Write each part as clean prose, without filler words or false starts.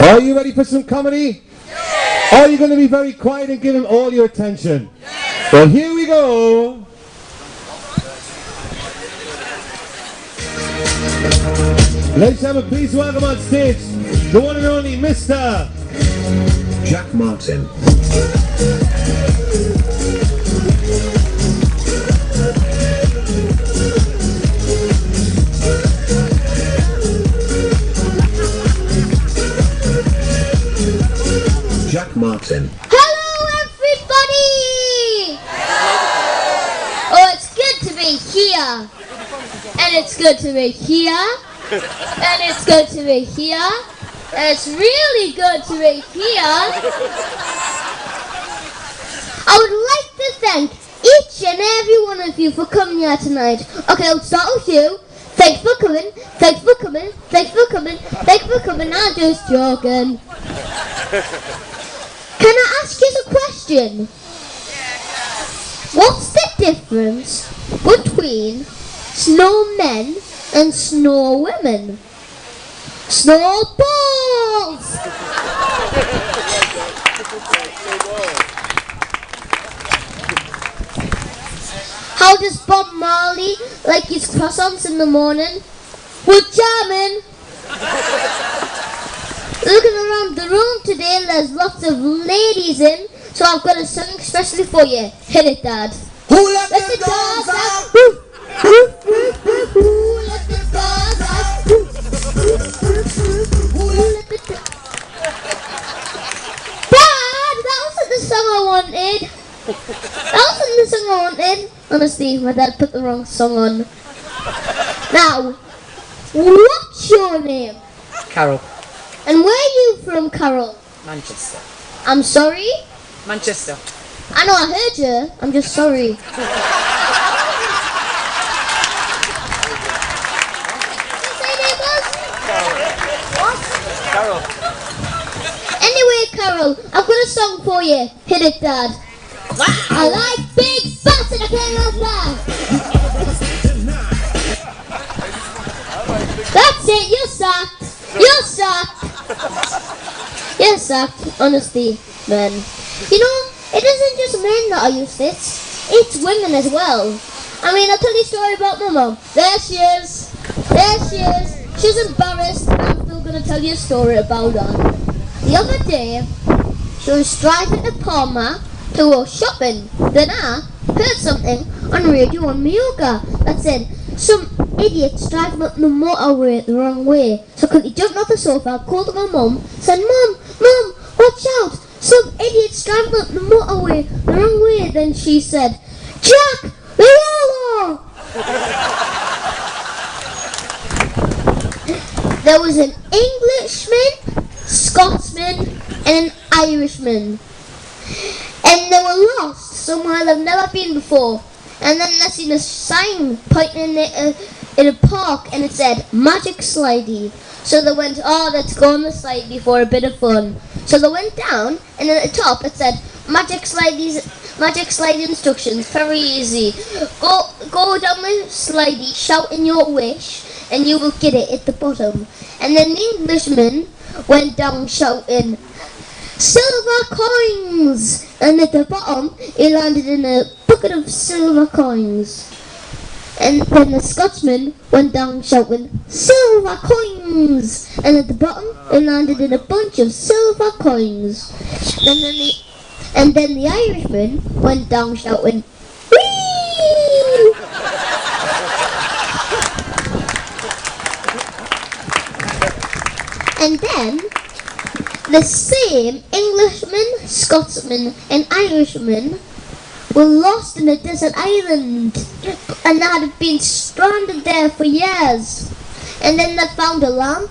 Are you ready for some comedy? Are you going to be very quiet and give him all your attention? Well, here we go. Ladies and gentlemen, please welcome on stage the one and only Mr. Jack Martin. Jack Martin. Hello everybody! Oh, it's good to be here. And it's good to be here. And it's good to be here. And it's really good to be here. I would like to thank each and every one of you for coming here tonight. Okay, I'll start with you. Thanks for coming. Thanks for coming. Thanks for coming. Thanks for coming. I'm just joking. Can I ask you a question? What's the difference between snowmen and snow women? Snowballs! How does Bob Marley like his croissants in the morning? We're jamming! Looking around the room today, there's lots of ladies in, so I've got a song especially for you. Hit it, Dad. Who let the dogs out? Who let the dogs out? Who let the dogs out? Dad, that wasn't the song I wanted. That wasn't the song I wanted. Honestly, my dad put the wrong song on. Now, what's your name? Carol. And where are you from, Carol? Manchester. I'm sorry? Manchester. I know, I heard you. I'm just sorry. Carol. Anyway, Carol, I've got a song for you. Hit it, Dad. Wow. I like big butts and I can't help that. That's it, you're sucked. You're sucked. You're sucked, honestly, men. You know, it isn't just men that are useless. It's women as well. I mean, I'll tell you a story about my mum. There she is. There she is. She's embarrassed, but I'm still going to tell you a story about her. The other day, she was driving to Palma to go shopping. Then I heard something on radio on Mallorca that said, some idiots driving up the motorway the wrong way. So I quickly jumped off the sofa, called my mum, said, Mum, watch out! Some idiots driving up the motorway the wrong way. Then she said, Jack, they all are! There was an Englishman, Scotsman, and an Irishman. And they were lost somewhere they've never been before. And then they seen a sign pointing in a park and it said, Magic Slidey. So they went, let's go on the slidey for a bit of fun. So they went down and at the top it said, Magic slide instructions, very easy. Go down the slidey, shouting your wish, and you will get it at the bottom. And then the Englishman went down shouting, silver coins! And at the bottom, he landed in a bucket of silver coins. And then the Scotsman went down shouting, silver coins! And at the bottom, he landed in a bunch of silver coins. And then the Irishman went down shouting, whee! And then the same Englishman, Scotsman, and Irishman were lost in a desert island and had been stranded there for years. And then they found a lamp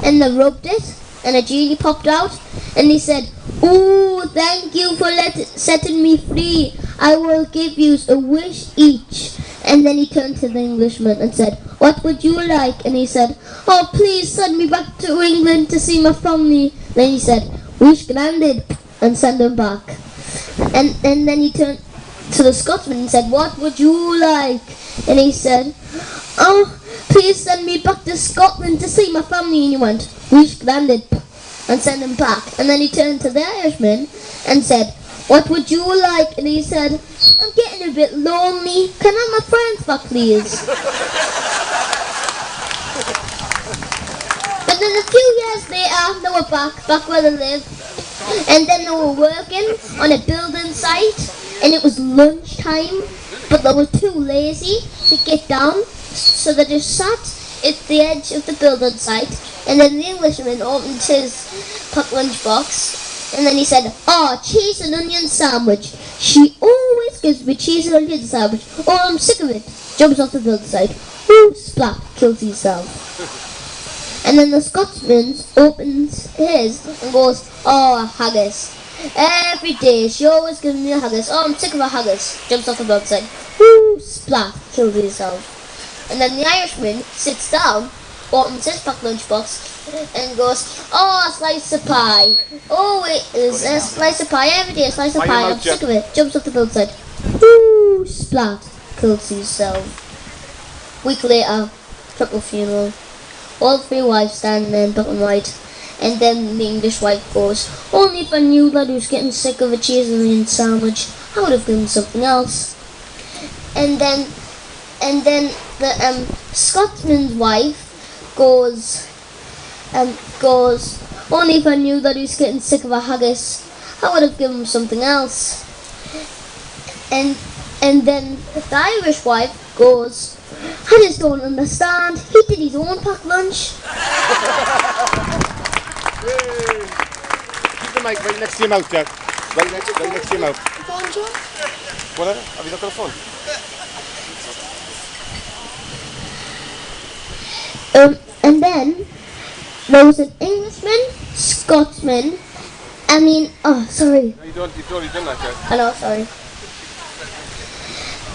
and they rubbed it and a genie popped out and he said, "Oh, thank you for setting me free. I will give you a wish each." And then he turned to the Englishman and said, "What would you like?" And he said, "Oh, please send me back to England to see my family." Then he said, "Wish granted," and send him back. And then he turned to the Scotsman and said, "What would you like?" And he said, "Oh, please send me back to Scotland to see my family." And he went, "Wish granted." and sent him back. And then he turned to the Irishman and said, "What would you like?" And he said, "I'm getting a bit lonely. Can I have my friends back, please?" But then a few years later, they were back where they lived. And then they were working on a building site, and it was lunchtime, but they were too lazy to get down, so they just sat at the edge of the building site. And then the Englishman opened his packed lunchbox, and then he said, "Oh, cheese and onion sandwich. She always gives me cheese and onion sandwich. Oh, I'm sick of it." Jumps off the building site. Ooh, splat, kills himself. And then the Scotsman opens his and goes, "Oh, haggis. Every day she always gives me a haggis. Oh, I'm sick of a haggis." Jumps off the boat side. Whoo, splat, kills himself. And then the Irishman sits down, opens his packed lunchbox, and goes, "Oh, a slice of pie. Oh, it is a slice of pie. Every day a slice of pie. I'm sick of it." Jumps off the boat side. Whoo, splat, kills himself. Week later, triple funeral. All three wives standing there in black and white, and then the English wife goes, "Only if I knew that he was getting sick of a cheese and onion sandwich, I would have given him something else." And then the Scotsman's wife goes, "Only if I knew that he was getting sick of a haggis, I would have given him something else." And then the Irish wife goes, "I just don't understand. He did his own packed lunch." Keep the mic right next to your mouth, Jack. Right next to your mouth. Whatever. Have you not got a phone? And then there was an Englishman, Scotsman. Sorry. No, you've already done that, Jack. I know, sorry.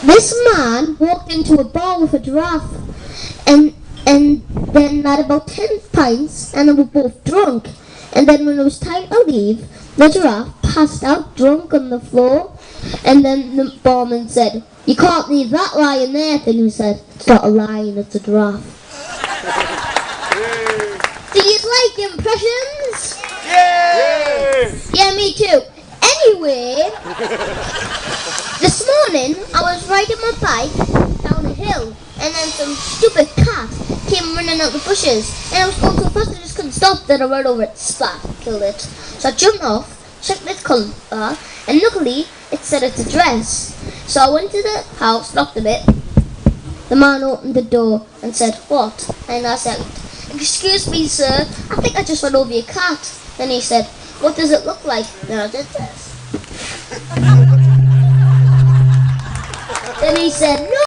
This man walked into a bar with a giraffe, and then had about 10 pints, and they were both drunk. And then when it was time to leave, the giraffe passed out drunk on the floor, and then the barman said, "You can't leave that lying there." Then he said, "It's not a lion, it's a giraffe." Do you like impressions? Yay! Yeah, me too. Anyway, this morning I was riding my bike down a hill, and then some stupid cat came running out the bushes, and I was going so fast I just couldn't stop. Then I ran over it, splat, killed it. So I jumped off, checked its colour, and luckily it said its address. So I went to the house, knocked a bit. The man opened the door and said, "What?" And I said, "Excuse me, sir, I think I just ran over your cat." Then he said, "What does it look like?" Then I did this. Then he said, "No."